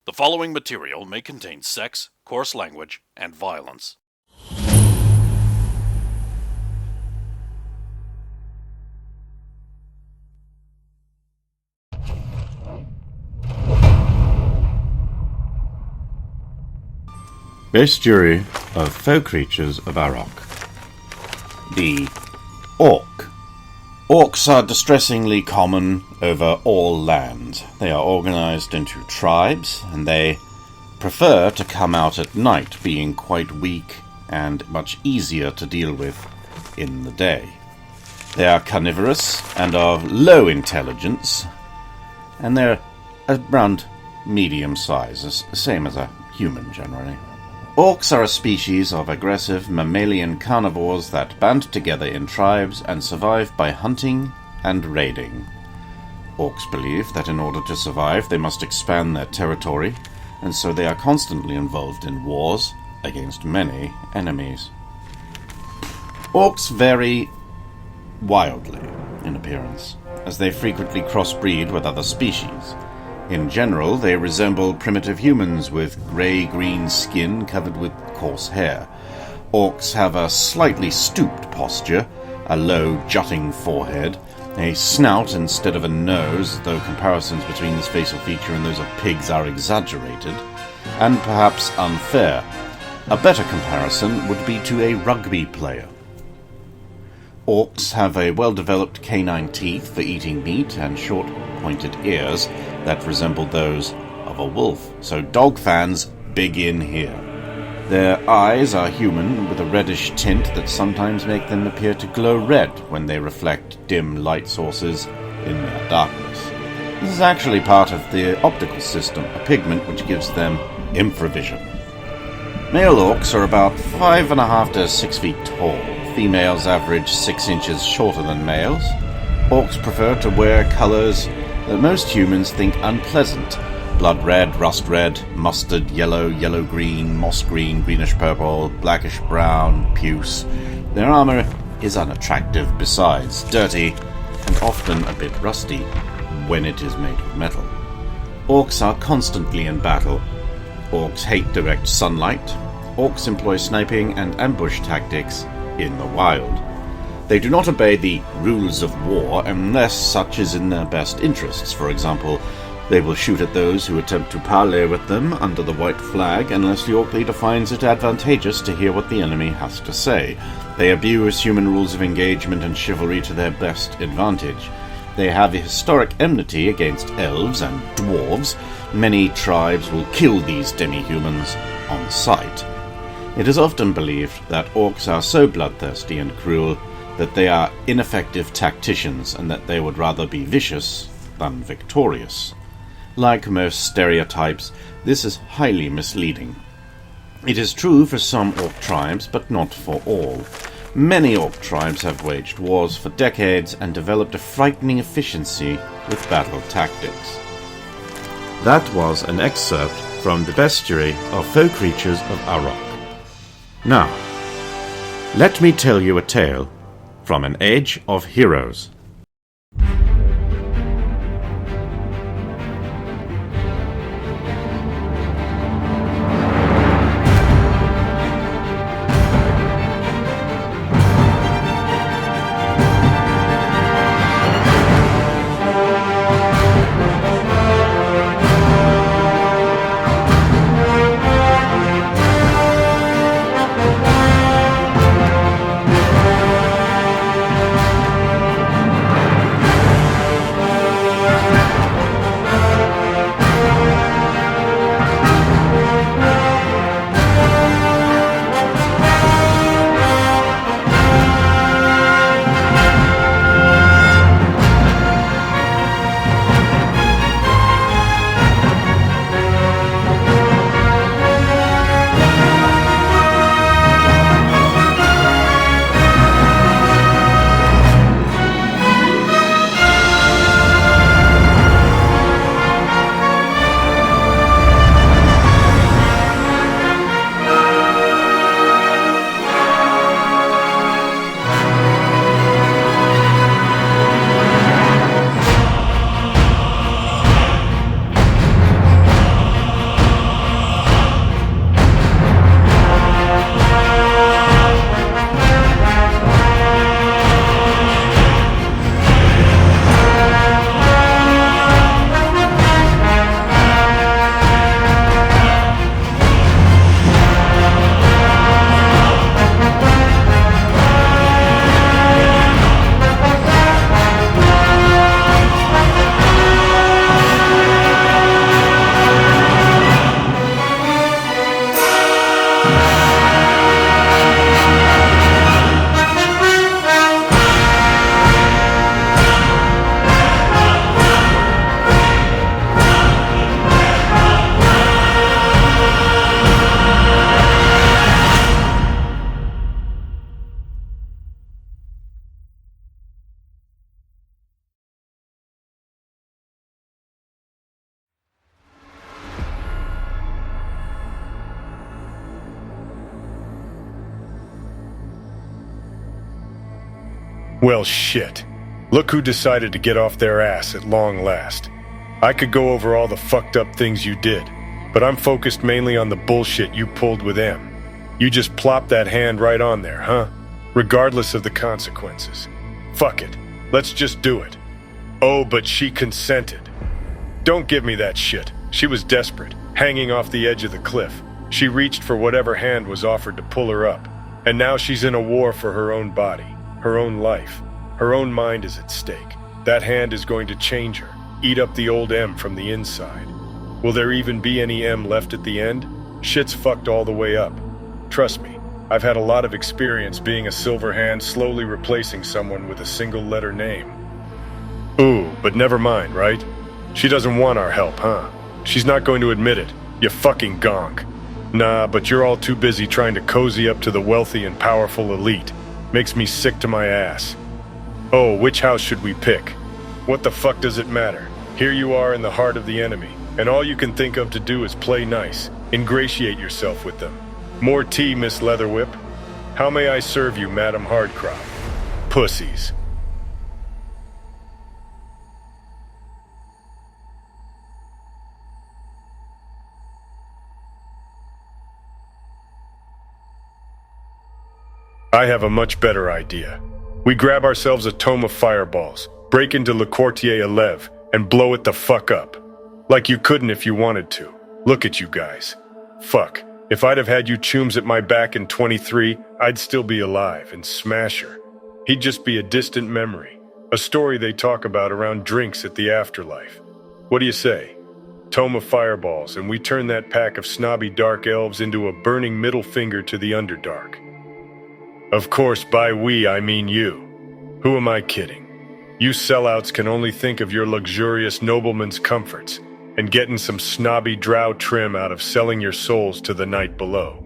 The following material may contain sex, coarse language, and violence. Bestiary of Folk Creatures of Arok. The Orc. Orcs are distressingly common over all lands. They are organized into tribes, and they prefer to come out at night, being quite weak and much easier to deal with in the day. They are carnivorous and of low intelligence, and they're around medium size, same as a human generally. Orcs are a species of aggressive mammalian carnivores that band together in tribes and survive by hunting and raiding. Orcs believe that in order to survive they must expand their territory, and so they are constantly involved in wars against many enemies. Orcs vary wildly in appearance, as they frequently crossbreed with other species. In general, they resemble primitive humans with grey-green skin covered with coarse hair. Orcs have a slightly stooped posture, a low, jutting forehead, a snout instead of a nose, though comparisons between this facial feature and those of pigs are exaggerated, and perhaps unfair. A better comparison would be to a rugby player. Orcs have a well-developed canine teeth for eating meat and short, pointed ears that resemble those of a wolf, so dog fans big in here. Their eyes are human, with a reddish tint that sometimes make them appear to glow red when they reflect dim light sources in their darkness. This is actually part of the optical system, a pigment which gives them infravision. Male orcs are about 5.5 to 6 feet tall. Females average 6 inches shorter than males. Orcs prefer to wear colors that most humans think unpleasant: blood red, rust red, mustard yellow, yellow green, moss green, greenish purple, blackish brown, puce. Their armor is unattractive, besides dirty and often a bit rusty when it is made of metal. Orcs are constantly in battle. Orcs hate direct sunlight. Orcs employ sniping and ambush tactics in the wild. They do not obey the rules of war unless such is in their best interests. For example, they will shoot at those who attempt to parley with them under the white flag unless the orc leader finds it advantageous to hear what the enemy has to say. They abuse human rules of engagement and chivalry to their best advantage. They have a historic enmity against elves and dwarves. Many tribes will kill these demi-humans on sight. It is often believed that orcs are so bloodthirsty and cruel that they are ineffective tacticians and that they would rather be vicious than victorious. Like most stereotypes, this is highly misleading. It is true for some orc tribes, but not for all. Many orc tribes have waged wars for decades and developed a frightening efficiency with battle tactics. That was an excerpt from the Bestiary of Folk Creatures of Arok. Now, let me tell you a tale from an age of heroes. Well, shit. Look who decided to get off their ass at long last. I could go over all the fucked up things you did, but I'm focused mainly on the bullshit you pulled with M. You just plopped that hand right on there, huh? Regardless of the consequences. Fuck it. Let's just do it. Oh, but she consented. Don't give me that shit. She was desperate, hanging off the edge of the cliff. She reached for whatever hand was offered to pull her up. And now she's in a war for her own body, her own life. Her own mind is at stake. That hand is going to change her, eat up the old M from the inside. Will there even be any M left at the end? Shit's fucked all the way up. Trust me, I've had a lot of experience being a silver hand slowly replacing someone with a single letter name. Ooh, but never mind, right? She doesn't want our help, huh? She's not going to admit it, you fucking gonk. Nah, but you're all too busy trying to cozy up to the wealthy and powerful elite. Makes me sick to my ass. Oh, which house should we pick? What the fuck does it matter? Here you are in the heart of the enemy, and all you can think of to do is play nice, ingratiate yourself with them. More tea, Miss Leatherwhip? How may I serve you, Madam Hardcrop? Pussies. I have a much better idea. We grab ourselves a tome of fireballs, break into Le Quartier 11, and blow it the fuck up. Like you couldn't if you wanted to. Look at you guys. Fuck. If I'd have had you chooms at my back in 23, I'd still be alive and smash her. He'd just be a distant memory. A story they talk about around drinks at the afterlife. What do you say? Tome of fireballs, and we turn that pack of snobby dark elves into a burning middle finger to the Underdark. Of course, by we, I mean you. Who am I kidding? You sellouts can only think of your luxurious nobleman's comforts and getting some snobby drow trim out of selling your souls to the night below.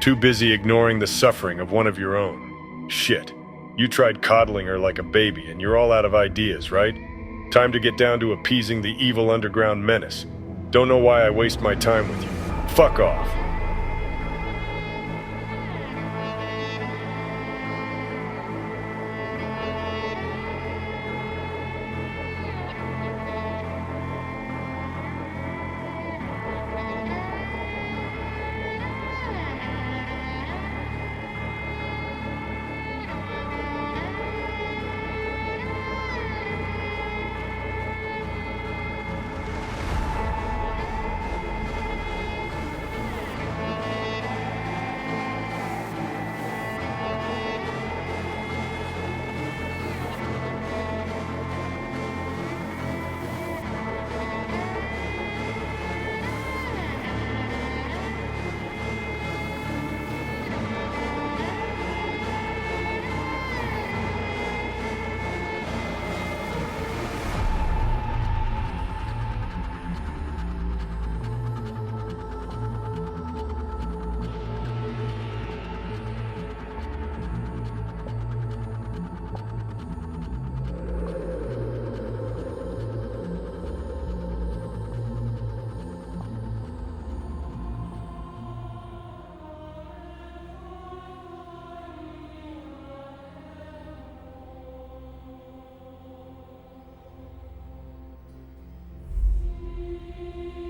Too busy ignoring the suffering of one of your own. Shit. You tried coddling her like a baby and you're all out of ideas, right? Time to get down to appeasing the evil underground menace. Don't know why I waste my time with you. Fuck off.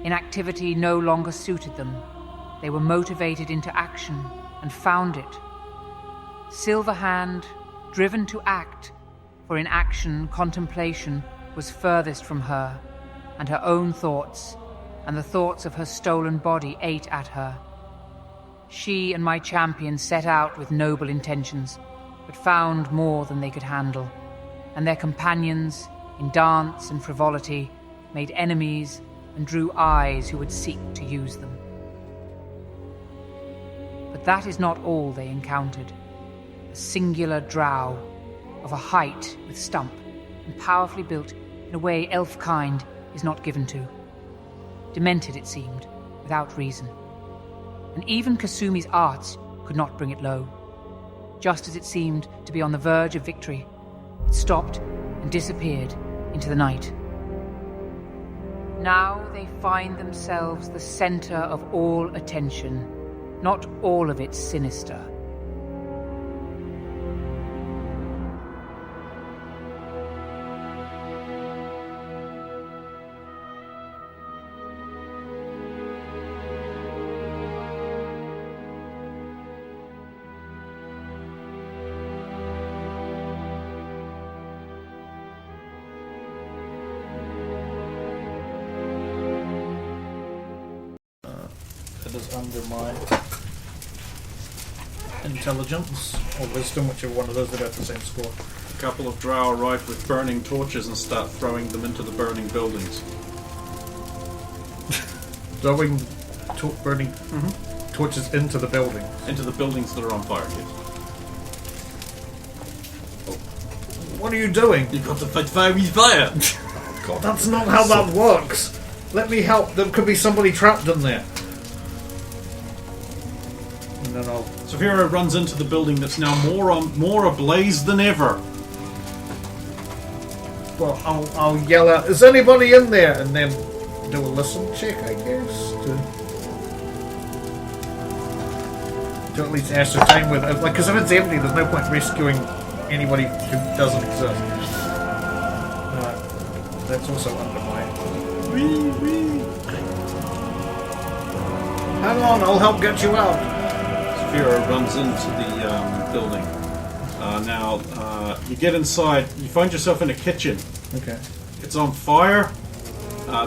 Inactivity no longer suited them. They were motivated into action and found it. Silverhand, driven to act, for in action contemplation was furthest from her, and her own thoughts, and the thoughts of her stolen body ate at her. She and my champion set out with noble intentions, but found more than they could handle, and their companions, in dance and frivolity, made enemies and drew eyes who would seek to use them. But that is not all they encountered. A singular drow, of a height with stump, and powerfully built in a way elf kind is not given to. Demented, it seemed, without reason. And even Kasumi's arts could not bring it low. Just as it seemed to be on the verge of victory, it stopped and disappeared into the night. Now they find themselves the center of all attention, not all of it sinister. It is under my intelligence or wisdom, whichever one of those. They're both the same score. A couple of drow arrive with burning torches and start throwing them into the burning buildings. Throwing burning torches into the building. Into the buildings that are on fire, yes. What are you doing? You've got to fight fire with fire! God, that's not how that works. Let me help. There could be somebody trapped in there. And then I'll... Saphira runs into the building that's now more ablaze than ever. Well, I'll yell out, "Is anybody in there?" And then do a listen check, I guess, to at least ascertain whether, like, because if it's empty, there's no point rescuing anybody who doesn't exist. That's also under my. Hang on, I'll help get you out. Saphira runs into the building. Now, you get inside. You find yourself in a kitchen. Okay. It's on fire.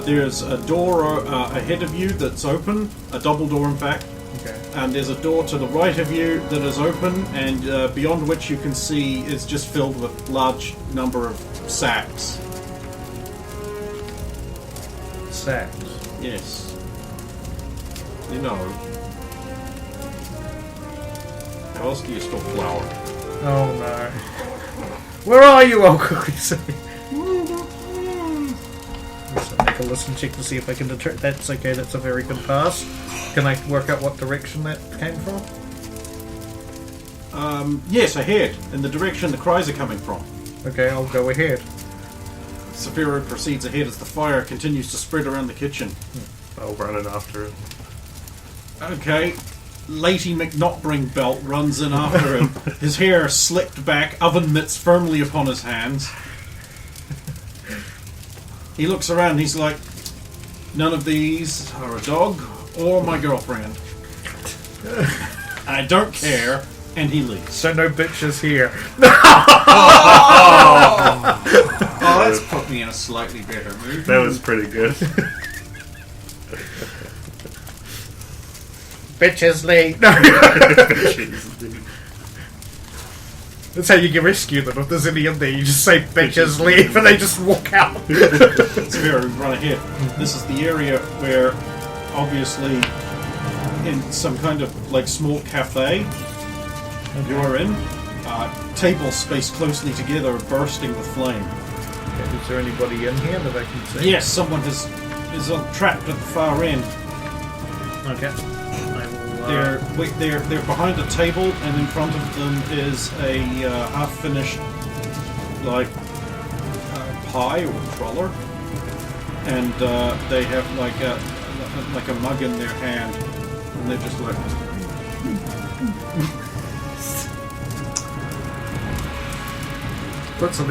There's a door ahead of you that's open, a double door in fact. Okay. And there's a door to the right of you that is open, and beyond which you can see is just filled with large number of sacks. Sacks? Yes. You know. How else do you store flour? Oh no. Where are you, I'll quickly say. So make a listen check to see if I can determine. That's okay, that's a very good pass. Can I work out what direction that came from? Yes, ahead, in the direction the cries are coming from. Okay, I'll go ahead. Saphira proceeds ahead as the fire continues to spread around the kitchen. I'll run it after it. Okay. Lady McNotbringbelt runs in after him, his hair slicked back, oven mitts firmly upon his hands. He looks around and he's like, none of these are a dog or my girlfriend. I don't care, and he leaves. So no bitches here. Oh, that's put me in a slightly better mood. That was pretty good. Bitches leave. No. That's how you get rescued them. If there's any in there, you just say bitches leave and they just walk out. Saphira, run ahead. This is the area where, obviously, in some kind of like small cafe you're in, tables spaced closely together are bursting with flame. Okay, is there anybody in here that I can see? Yes, someone is trapped at the far end. Okay. I will, They're behind a table, and in front of them is a half-finished pie or cruller, and they have like a mug in their hand, and they're just like. So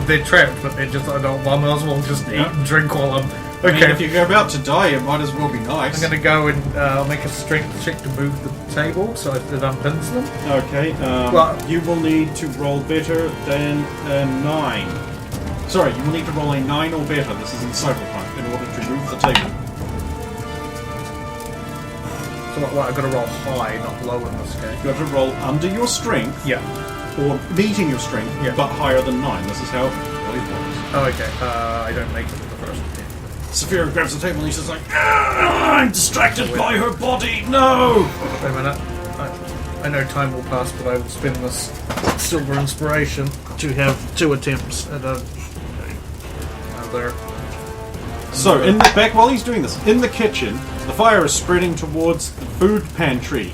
they're trapped, but they just, I might as well just eat and drink while I'm... I mean, Okay. if you're about to die, it might as well be nice. I'm going to go and make a strength check to move the table so it unpins them. Okay, Well- you will need to roll better than a 9. Sorry, you will need to roll a 9 or better, this is in Cyberpunk, in order to move the table. So what, I've got to roll high, not low in this case. You have to roll under your strength, Yeah. or meeting your strength, Yeah. but higher than 9. This is how it works. Oh, okay. I don't make it with the first one. Saphira grabs the table and she's like, I'm distracted by her body, no! Wait a minute. I know time will pass, but I will spend this silver inspiration to have 2 attempts at another. So, back while he's doing this, in the kitchen, the fire is spreading towards the food pantry.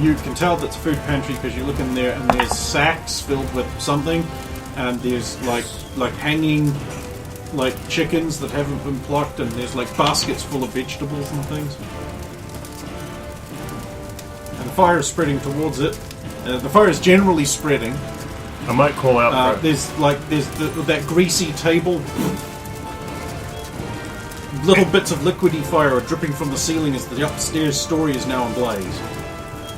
You can tell that's a food pantry because you look in there and there's sacks filled with something, and there's like hanging like chickens that haven't been plucked, and there's like baskets full of vegetables and things. And the fire is spreading towards it. The fire is generally spreading. I might call out. There's that greasy table. Little bits of liquidy fire are dripping from the ceiling as the upstairs story is now ablaze,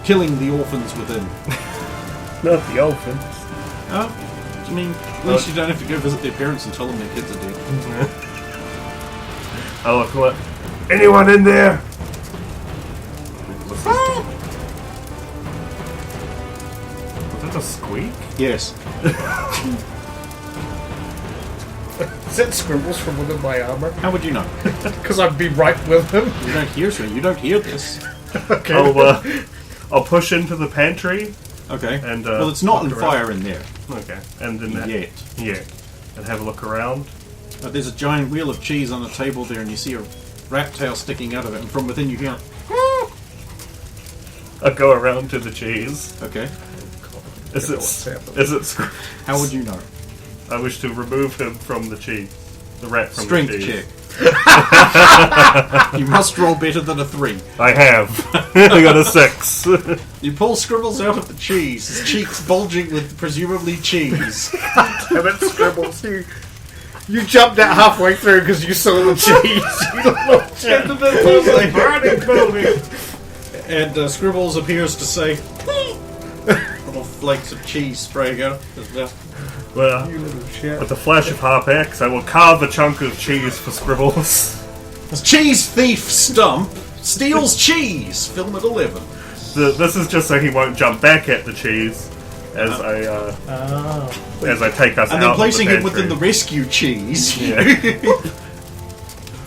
killing the orphans within. Not the orphans. Oh, I mean, at least you don't have to go visit their parents and tell them their kids are dead. I'll call out. Anyone in there? squeak? Yes. Is that scribbles from within my armor? How would you know? Because I'd be right with him. You don't hear so. You don't hear this. Okay. I'll push into the pantry. Okay. And, well, it's not on look around. fire in there Okay. And then that... yet. Yeah. And have a look around. There's a giant wheel of cheese on the table there, and you see a rat tail sticking out of it, and from within you hear. I'll go around to the cheese. Okay. Is it How would you know? I wish to remove him from the cheese. The rat from Strength the cheese. check. You must roll better than a 3. I have. I got a 6. You pull Scribbles out of the cheese, his cheeks bulging with presumably cheese. Damn it, Scribbles. You jumped out halfway through because you saw the cheese. You looked at the burning building. And Scribbles appears to say, little flakes of cheese spraying out of his mouth. Well, You little shit. with the flash of harp axe, I will carve a chunk of cheese for Scribbles. This cheese thief Stump steals cheese. Film at 11. This is just so he won't jump back at the cheese as I take us out. And then of placing the it within the rescue cheese. Yeah.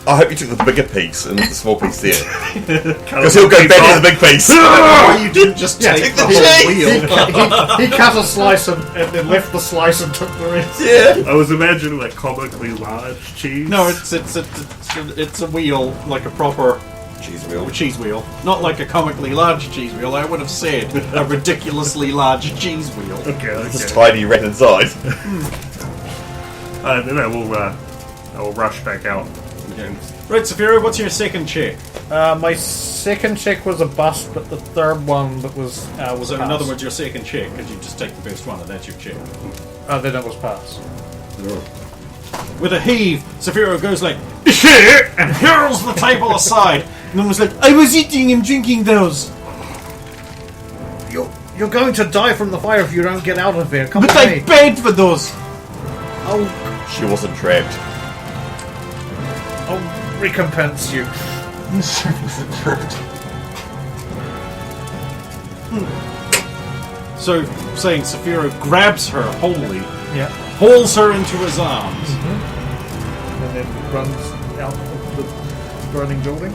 I hope you took the bigger piece and not the small piece there. Because Because he'll go back to the big piece. Why you didn't just take take the the whole cheese. wheel? He cut a slice and then left the slice and took the rest. Yeah. I was imagining like comically large cheese. No, it's a wheel, like a proper Cheese wheel. cheese wheel. Not like a comically large cheese wheel. I would have said a ridiculously large cheese wheel. Okay. Just tiny rat inside. Then I will rush back out. Okay. Right, Saphira, what's your second check? My second check was a bust, but the third one that was So in pass. other words, your second check, because you just take the first one and that's your check. Then it was pass. With a heave, Saphira goes like, "Here!" and hurls the table aside. And then was like, "I was eating and drinking those. You're going to die from the fire if you don't get out of there. Come But with I me. paid for those." She wasn't trapped. I'll recompense you. So, saying Saphira grabs her wholly, Yeah. hauls her into his arms. And then runs out of the burning building.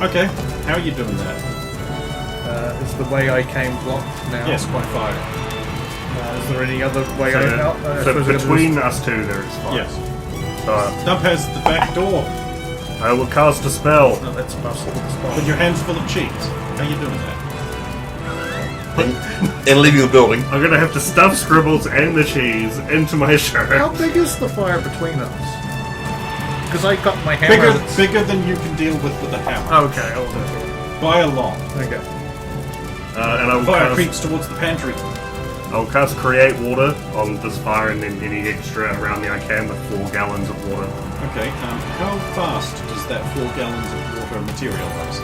Okay, how are you doing that? Is the way I came blocked now? Yes, by fire. Is there any other way So, out? so between us two, there is fire. Yes. So Dump has the back door I will cast a spell. No, that's muscle. with your hands full of cheese. How are you doing that? And leaving the building. I'm gonna have to stuff Scribbles and the cheese into my shirt. How big is the fire between us? Because I got my hammer. Bigger than you can deal with a hammer. Okay, hold on. By a lot. Okay. And I will Fire cast, creeps towards the pantry. I'll cast Create Water on this fire and then any extra around me I can with 4 gallons of water. Okay, how fast does that 4 gallons of water materialize?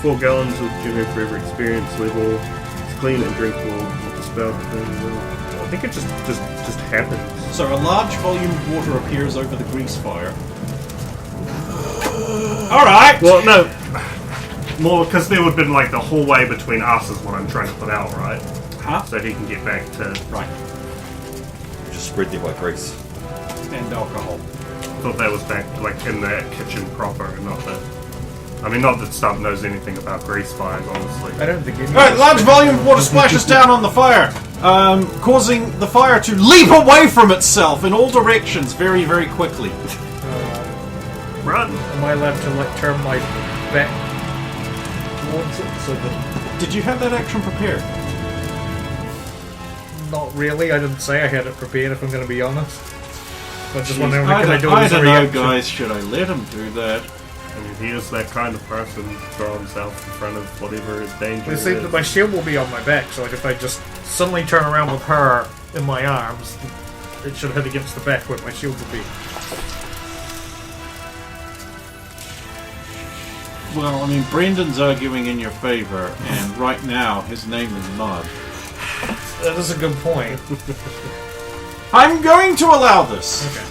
4 gallons will generate for every experience level. It's clean and drinkable. With the spell, I think it just happens. So a large volume of water appears over the grease fire. Alright! Well, no. More because there would have been like the whole way between us is what I'm trying to put out, right? Huh? So he can get back to. Right. Just spread the white grease. And alcohol. Thought that was back like in the kitchen proper, and not the. I mean, not that Stump knows anything about grease fires, honestly. I don't think any Alright, large volume of water splashes down on the fire, causing the fire to leap away from itself in all directions very, very quickly. Run! Am I allowed to like turn my back towards it so that? Did you have that action prepared? Not really. I didn't say I had it prepared. If I'm going to be honest, I just Jeez, wondering I can I don't, do it I as a don't know, reaction? guys. Should I let him do that? I mean, he is that kind of person. Throw himself in front of whatever his danger You see, is. my shield will be on my back, so like if I just suddenly turn around with her in my arms, it should hit against the back where my shield will be. Well, I mean, Brendan's arguing in your favor, and right now his name is Mud. That is a good point. I'm going to allow this. Okay.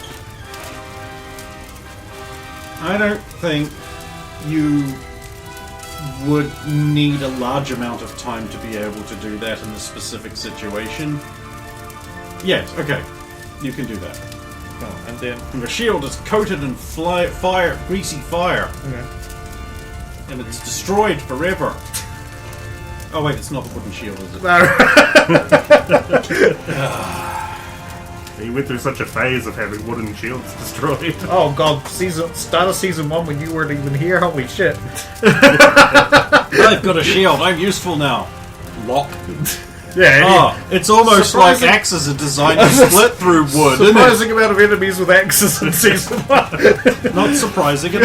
I don't think you would need a large amount of time to be able to do that in this specific situation. Yes, okay. You can do that. Oh, and then... Your shield is coated in fire, greasy fire. Okay. And it's destroyed forever. Oh wait, it's not the wooden shield, is it? You went through such a phase of having wooden shields destroyed. Oh god, start of season 1 when you weren't even here, holy shit. I've got a shield, I'm useful now. Lock. Yeah, it's almost like axes are designed to split through wood, isn't it? surprising amount of enemies with axes in season 1. Not surprising at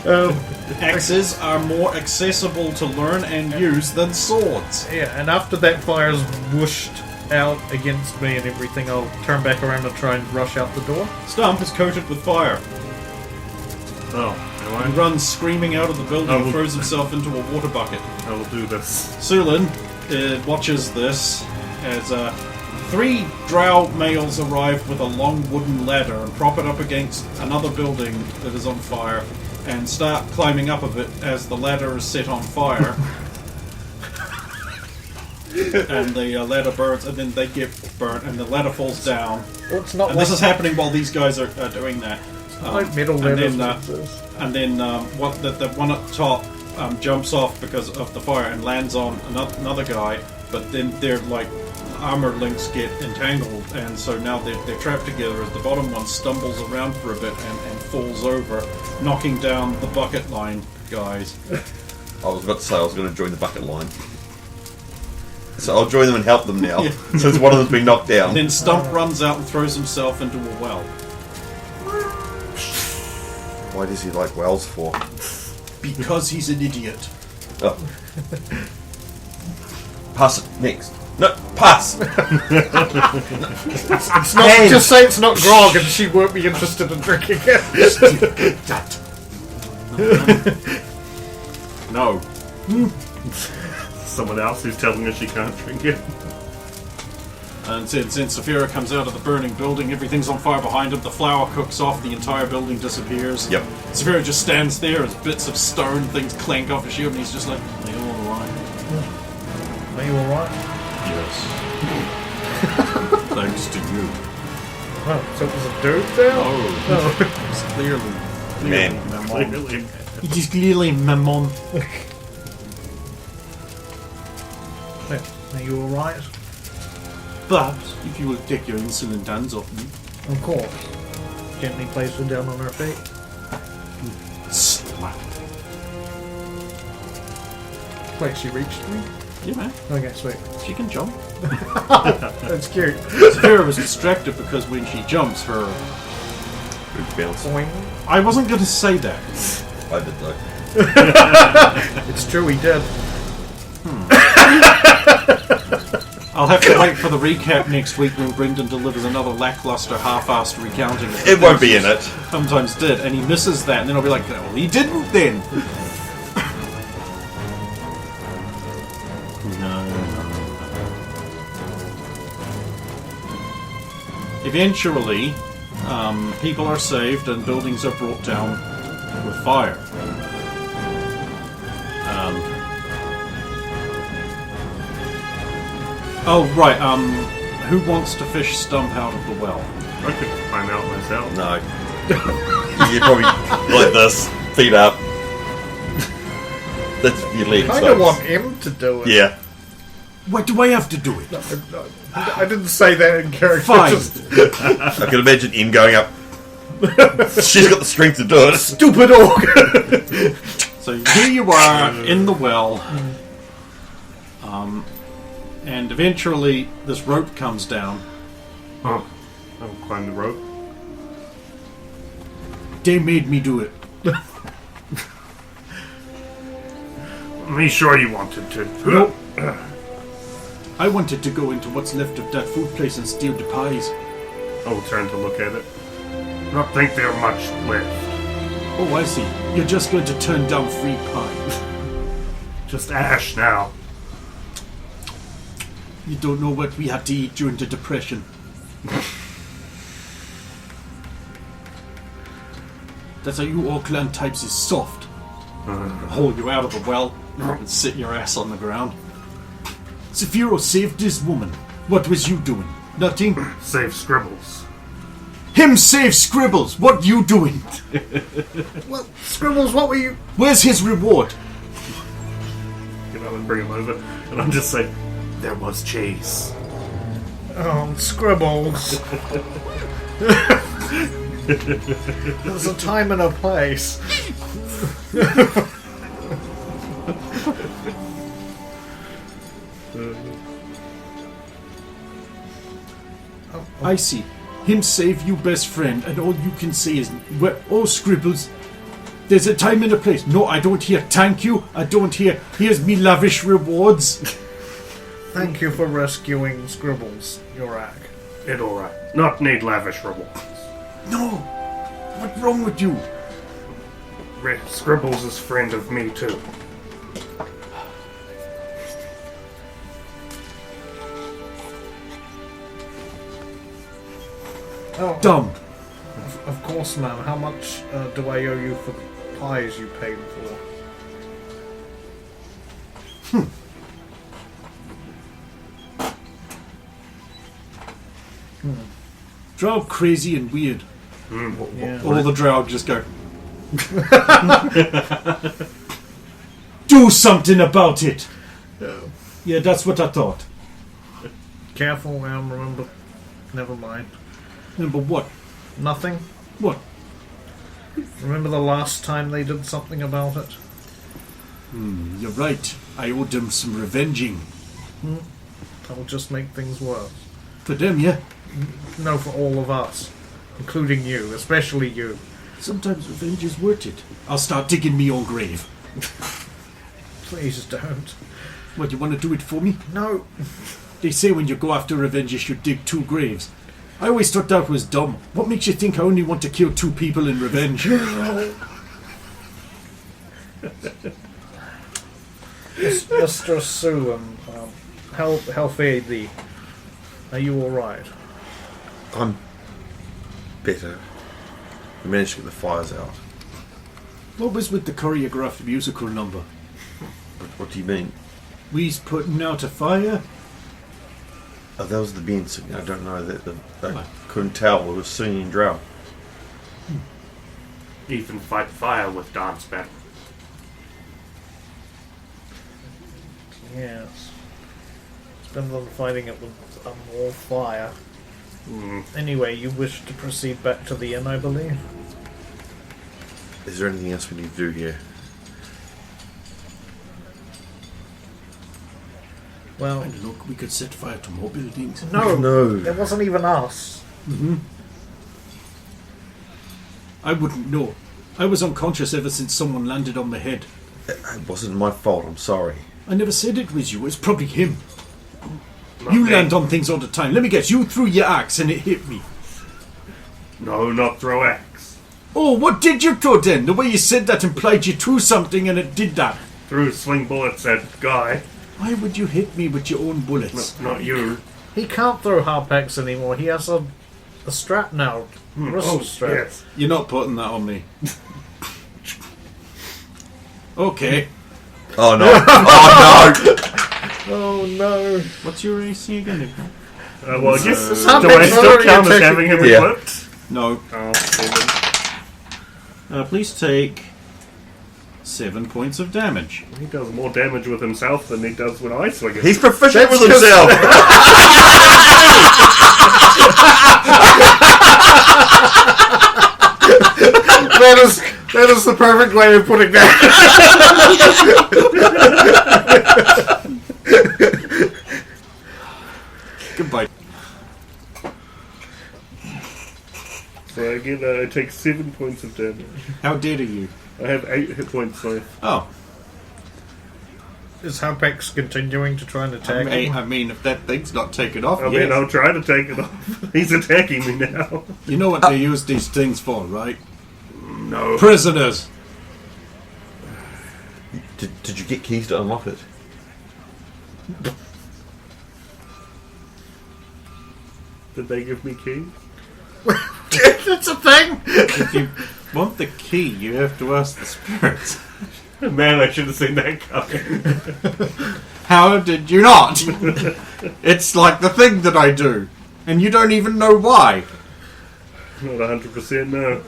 all. Axes are more accessible to learn and use than swords. Yeah, and after that fire's whooshed out against me and everything, I'll turn back around and try and rush out the door. Stump is coated with fire. Oh, He runs screaming out of the building and throws himself into a water bucket. I will do this. Sulin watches this as 3 drow males arrive with a long wooden ladder and prop it up against another building that is on fire and start climbing up of it as the ladder is set on fire. And the ladder burns, and then they get burnt, and the ladder falls down. Well, it's not And this is happening while these guys are doing that. like metal and ladders. then what the one at the top jumps off because of the fire and lands on another guy, but then their like armor links get entangled, and so now they're trapped together as the bottom one stumbles around for a bit and falls over, knocking down the bucket line guys. I was about to say I was going to join the bucket line. So I'll join them and help them now, Yeah. since one of them's been knocked down. And then Stump runs out and throws himself into a well. Why does he like wells for? Because he's an idiot. Oh. Pass it. Next. No, pass! It's not, just say it's not grog and she won't be interested in drinking it. No. Someone else who's telling her she can't drink it. And since Saphira comes out of the burning building, everything's on fire behind him, the flour cooks off, the entire building disappears. Yep. Saphira just stands there as bits of stone things clank off his shield, and he's just like, are you alright? Are you alright? Yes. Thanks to you. Oh, so it was a dude there? Oh. It's clearly Man. Mammon. Clearly. It is clearly Mammon. Are you alright? But, if you will take your insolent hands off me. Of course. Gently place her down on her feet. Slap. Wait, she reached me? Yeah, man. Okay, sweet. She can jump. That's cute. Saphira was distracted because when she jumps, her... Good bounce. Boing. I wasn't going to say that. I did though. It's true, he did. I'll have to wait for the recap next week when Brendan delivers another lackluster, half-assed recounting. Of It won't be in it. Sometimes did, and he misses that, and then I'll be like, well, he didn't then. No. Eventually, people are saved and buildings are brought down with fire. Oh, right, who wants to fish Stump out of the well? I could find out myself. No. You probably like this, feet up. That's your legs. I kind of want him to do it. Yeah. Why do I have to do it? No, I didn't say that in character. Fine. I can imagine him going up. She's got the strength to do it. Stupid orc! So here you are in the well, and eventually this rope comes down. Oh, I'll climb the rope. They made me do it. Me sure you wanted to. Nope. I wanted to go into what's left of that food place and steal the pies. I'll turn to look at it. Not think there much left. Oh, I see. You're just going to turn down free pie. Just ash now. You don't know what we had to eat during the Depression. That's how you all clan types is soft. haul you out of the well and sit your ass on the ground. Zephyro saved this woman. What was you doing? Nothing? Save Scribbles. Him save Scribbles! What you doing? Well, Scribbles, what were you... Where's his reward? Get up and bring him over. And I'm just saying, there was chase. Oh, Scribbles. There's a time and a place. I see. Him save you best friend, and all you can say is, oh, Scribbles, there's a time and a place. No, I don't hear thank you. I don't hear, here's me lavish rewards. Thank you for rescuing Scribbles, Yorak. It alright. Not need lavish rewards. No. What's wrong with you? Scribbles is friend of me too. Oh, Dumb. of course, ma'am. How much do I owe you for the pies you paid for? Drow crazy and weird. Yeah. All the drow just go. Do something about it. Yeah, that's what I thought. Careful, ma'am. Remember. Never mind. Remember what? Nothing. What? Remember the last time they did something about it? You're right. I owed them some revenging. That'll just make things worse. For them, yeah. No, for all of us. Including you. Especially you. Sometimes revenge is worth it. I'll start digging me own grave. Please don't. What, you want to do it for me? No. They say when you go after revenge you should dig 2 graves. I always thought that was dumb. What makes you think I only want to kill 2 people in revenge? Mr. Sue and Halfady, are you alright? I'm better. We managed to get the fires out. What was with the choreographed musical number? What do you mean? We's putting out a fire? Oh, that was the band singing. I don't know that. I couldn't tell. It was singing drow. Even fight fire with dance battle. Yes. It's better than fighting it with more fire. Anyway, you wish to proceed back to the inn, I believe? Is there anything else we need to do here? Well, And look, we could set fire to more buildings. no. It wasn't even us. I wouldn't know. I was unconscious ever since someone landed on my head. It wasn't my fault. I'm sorry. I never said it was you. It's probably him. Not You me. land on things all the time. Let me guess. You threw your axe and it hit me. No, not throw axe. Oh, what did you throw then? The way you said that implied you threw something and it did that. Threw swing bullets at guy. Why would you hit me with your own bullets? Not you. He can't throw harpex anymore. He has a strap now. Wrist strap. Yes. You're not putting that on me. Okay. Oh no! Oh no! Oh no. What's your AC again? Well, I guess do Harpex I still already count as attacking having him you. equipped? No. Oh, 7. Please take 7 points of damage. He does more damage with himself than he does when I swing it. He's proficient with himself. That is the perfect way of putting that. Goodbye. So again, I take 7 points of damage. How dead are you? I have 8 hit points left. Oh. Is Harpex continuing to try and attack him? I mean, if that thing's not taken off, I yes. mean, I'll try to take it off. He's attacking me now. You know what they use these things for, right? No. Prisoners. Did you get keys to unlock it? Did they give me keys? That's a thing! If you want the key, you have to ask the spirits. Man, I should have seen that coming. How did you not? It's like the thing that I do, and you don't even know why. Not 100% no.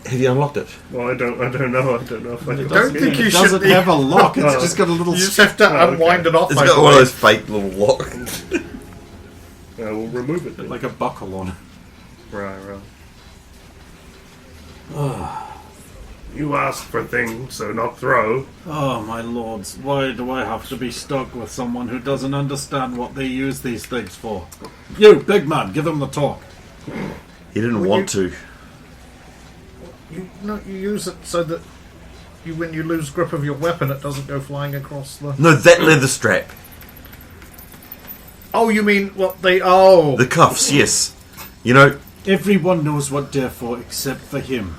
Have you unlocked it? Well, I don't know. I don't know if I can. don't think you It doesn't should have a lock. It's Oh. just got a little. You just have to unwind it off. It's I got one of believe. those fake little locks. We'll remove it then. like a buckle on it. Right. You ask for things, so not throw. Oh my lords! Why do I have to be stuck with someone who doesn't understand what they use these things for? You, big man, give him the talk. He didn't want to. You use it so that when you lose grip of your weapon, it doesn't go flying across the. No, that leather strap. Oh, you mean what they? Oh, The cuffs, yes. You know, Everyone knows what they're for except for him.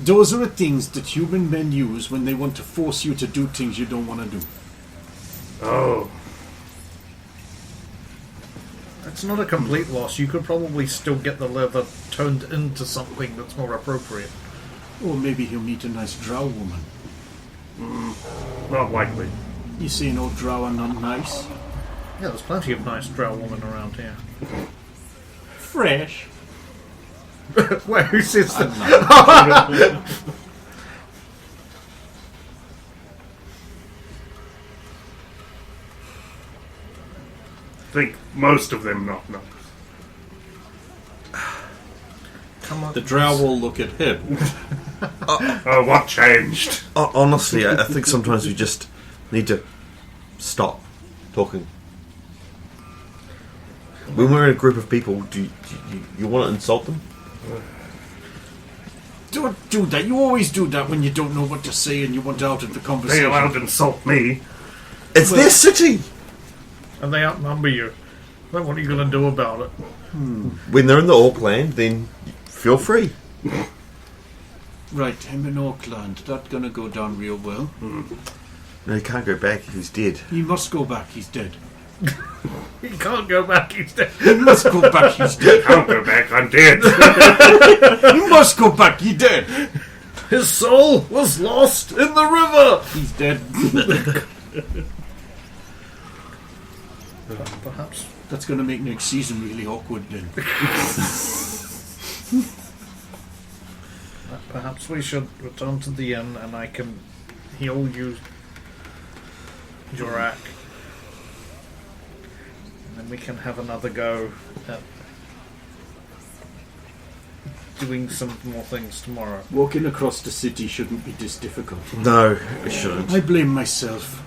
Those are the things that human men use when they want to force you to do things you don't want to do. Oh. it's not a complete loss. You could probably still get the leather toned into something that's more appropriate. Or maybe he'll meet a nice drow woman. Not likely. You say no drow are not nice? Yeah, there's plenty of nice drow women around here. Fresh. Wait, who says that? I think most of them not. Come on. The drow will look at him. Oh, what changed? honestly, I think sometimes we just need to stop talking. When we're in a group of people, do you want to insult them? Don't do that. You always do that when you don't know what to say and you want out of the They conversation. allowed to insult me. It's their city! And they outnumber you. Then what are you going to do about it? When they're in the Auckland, then feel free. Right, him in Auckland. That's gonna go down real well. No, he can't go back. He's dead. He must go back. He's dead. He can't go back, he's dead. He must go back. He's dead. I'll go back, I'm dead. He must go back. He's dead. His soul was lost in the river! He's dead. Perhaps. That's gonna make next season really awkward then. Perhaps we should return to the inn and I can heal you, Jor-Karroc. And then we can have another go at doing some more things tomorrow. Walking across the city shouldn't be this difficult. No, it shouldn't. I blame myself.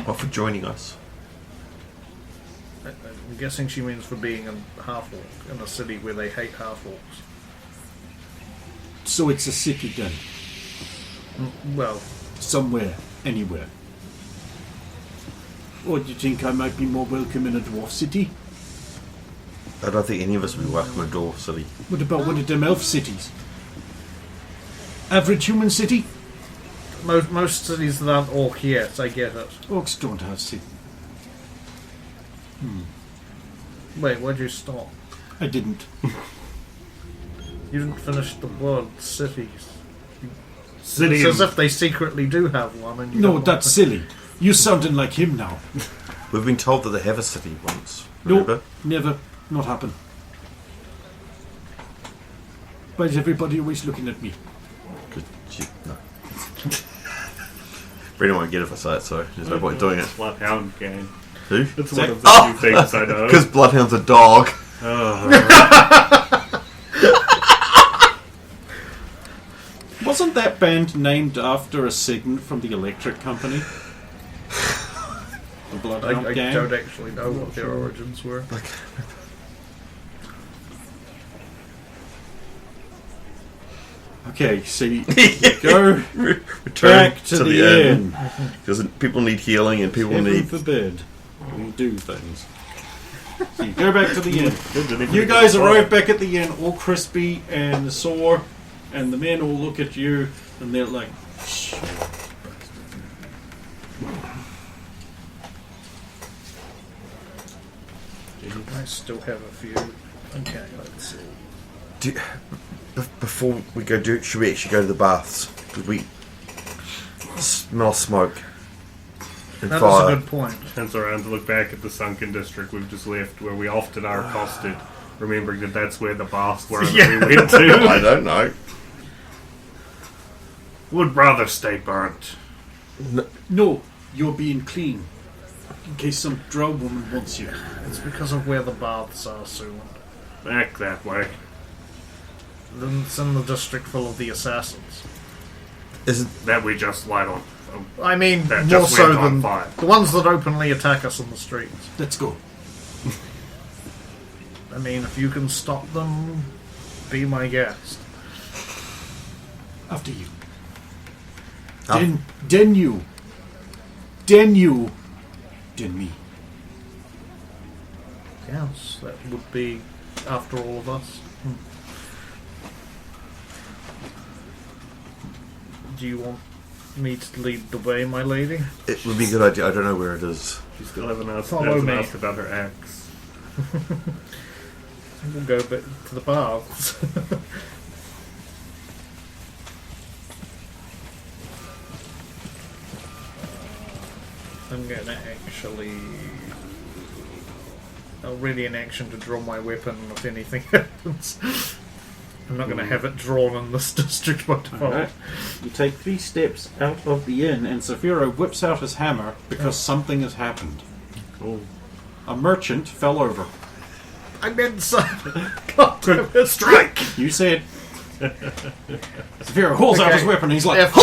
Or for joining us. I'm guessing she means for being a half-orc in a city where they hate half-orcs. So it's a city then. Well, Somewhere. Anywhere. Or do you think I might be more welcome in a dwarf city? I don't think any of us would be welcome in a dwarf city. What about one of them elf cities? Average human city? most cities that aren't orc, yes, I get it. Orcs don't have city. Wait, where'd you stop? I didn't. You didn't finish the word cities. City It's as and- if they secretly do have one. And you No, don't want that's to- silly. You sounding like him now. We've been told that they have a city once. No, Remember? never. Not happen. Why is everybody always looking at me? No. Brendan won't get it if I say it, so there's no point doing it. Bloodhound game. Who? It's one of the new things I know. Because Bloodhound's a dog. Wasn't that band named after a segment from the Electric Company? The Bloodhound I Gang? don't actually know what their origins were. Okay, so you go Return back to the inn. Because people need healing and people Heaven need... forbid we do things. So you go back to the inn. You guys arrive back at the inn, all crispy and sore, and the men all look at you and they're like, "Shit." I still have a few. Okay, let's see. Before we go should we actually go to the baths? Because we smell smoke and That is fire. a good point. Turns around to look back at the sunken district we've just left, where we often are accosted, remembering that that's where the baths were that we went to. I don't know. Would rather stay burnt. No, you're being clean. In case some drow woman wants you. It's because of where the baths are soon. Back that way. Then it's in the district full of the assassins. Isn't That we just light on. I mean, That more just so went on than fire. the ones that openly attack us on the streets. Let's go. I mean, if you can stop them, be my guest. After you. Ah. Den you. Den you. Den me. Yes, that would be after all of us. Do you want me to lead the way, my lady? it would be a good idea. I don't know where it is. She still haven't asked, Follow me. asked about her axe. We'll go back to the baths. I'm going to actually... Already in action to draw my weapon if anything happens. I'm not going to have it drawn in this district by default. Alright. You take 3 steps out of the inn, and Saphira whips out his hammer because something has happened. Oh. A merchant fell over. I meant so. God damn it. Strike! You said. Saphira hauls out Okay. his weapon, and he's like, If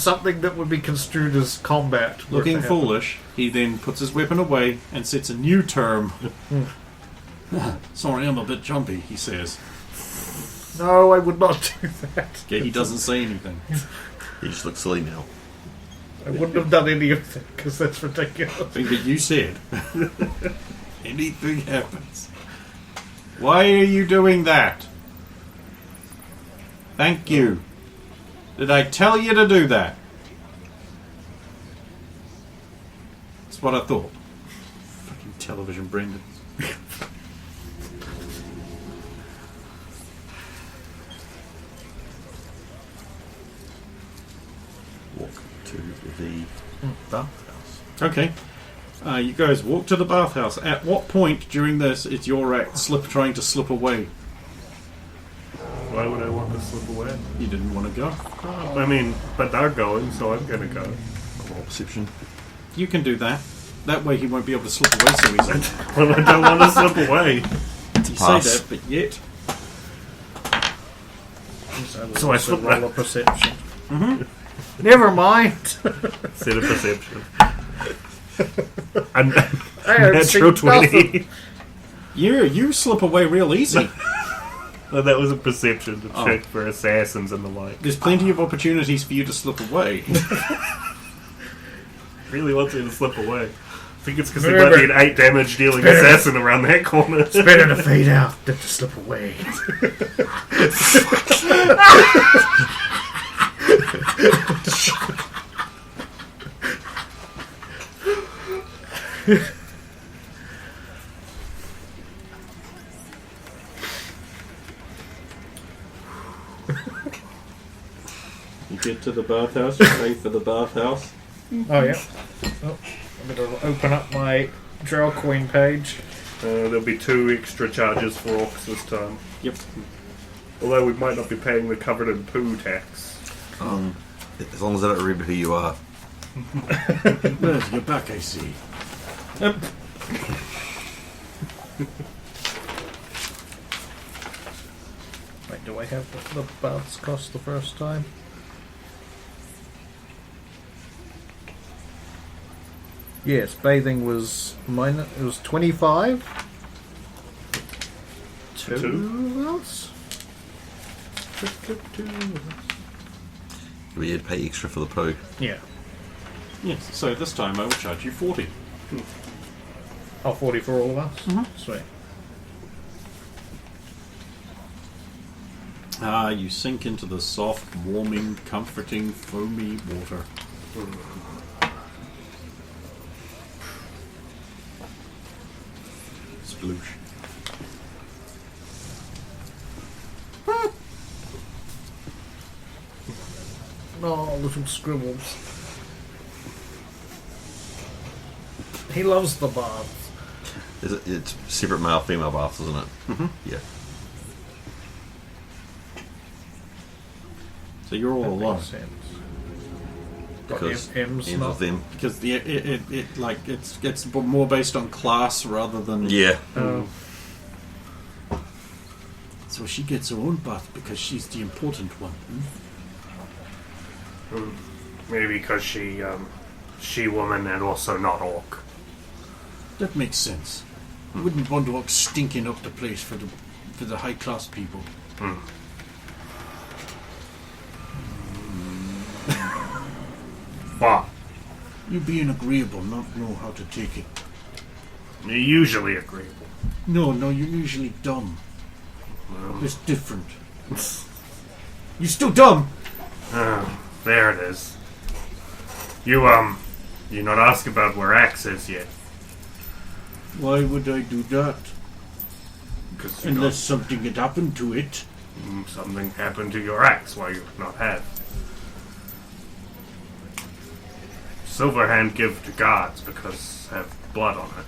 something that would be construed as combat were looking to happen. foolish. He then puts his weapon away and sets a new term. Sorry, I'm a bit jumpy, he says. No, I would not do that. Okay, he doesn't say anything. He just looks silly now. I wouldn't have done any of that because that's ridiculous. Thing that you said. Anything happens. Why are you doing that? Thank you. Did I tell you to do that? That's what I thought. Fucking television, Brendan. Walk to the bathhouse. Okay. You guys walk to the bathhouse. At what point during this is your act trying to slip away? Why would I want to slip away? You didn't want to go. I mean, but they're going, so I'm gonna go. Roll perception. You can do that. That way he won't be able to slip away so easily. Well, I don't want to slip away. You say Pass. that, but yet. So I also slip roll a back. perception. Never mind. Set a perception. And I haven't seen natural 20. nothing. You slip away real easy. Well, that was a perception to Oh. check for assassins and the like. There's plenty of opportunities for you to slip away. Really wants you to slip away. I think it's because there Remember- might be an 8 damage dealing Better- assassin around that corner. It's better to fade out than to slip away. You get to the bathhouse, you pay for the bathhouse. Oh, yeah. Oh, I'm going to open up my Drow Coin page. There'll be 2 extra charges for orcs this time. Yep. Although we might not be paying the covered in poo tax. As long as I don't remember who you are. There's your back, I see. Wait, do I have the baths cost the first time? Yes, bathing was it was 25. Two of us? We had to pay extra for the poo. Yeah. Yes, so this time I will charge you 40. Oh, 40 for all of us? Sweet. You sink into the soft, warming, comforting, foamy water. Sploosh. Oh, little scribbles. He loves the baths. It's separate male female baths, isn't it? Mm-hmm. Yeah. So you're all alone. Makes sense. Got Because M's ends not. with them. Because it's more based on class rather than Yeah. So she gets her own bath because she's the important one. Maybe because she woman and also not orc. That makes sense. You wouldn't want to walk stinking up the place for the high class people. What? You being agreeable, not know how to take it. You're usually agreeable. No, you're usually dumb. It's different. You still dumb? There it is. You not ask about where Axe is yet. Why would I do that? Because Unless something had happened to it. something happened to your axe while you not have. Silverhand give to guards because have blood on it.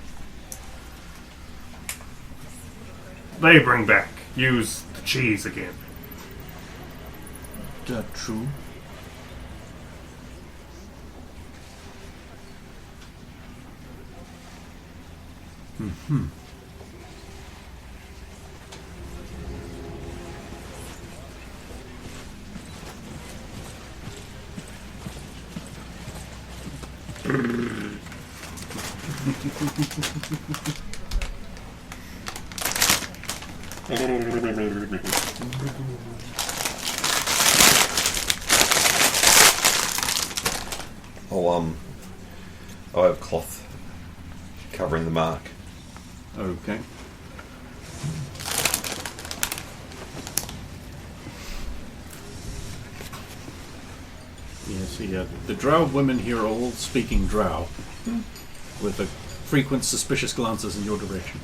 They bring back. Use the cheese again. That true? I'll have cloth covering the mark. Okay. Yeah, the drow women here are all speaking drow, with the frequent suspicious glances in your direction.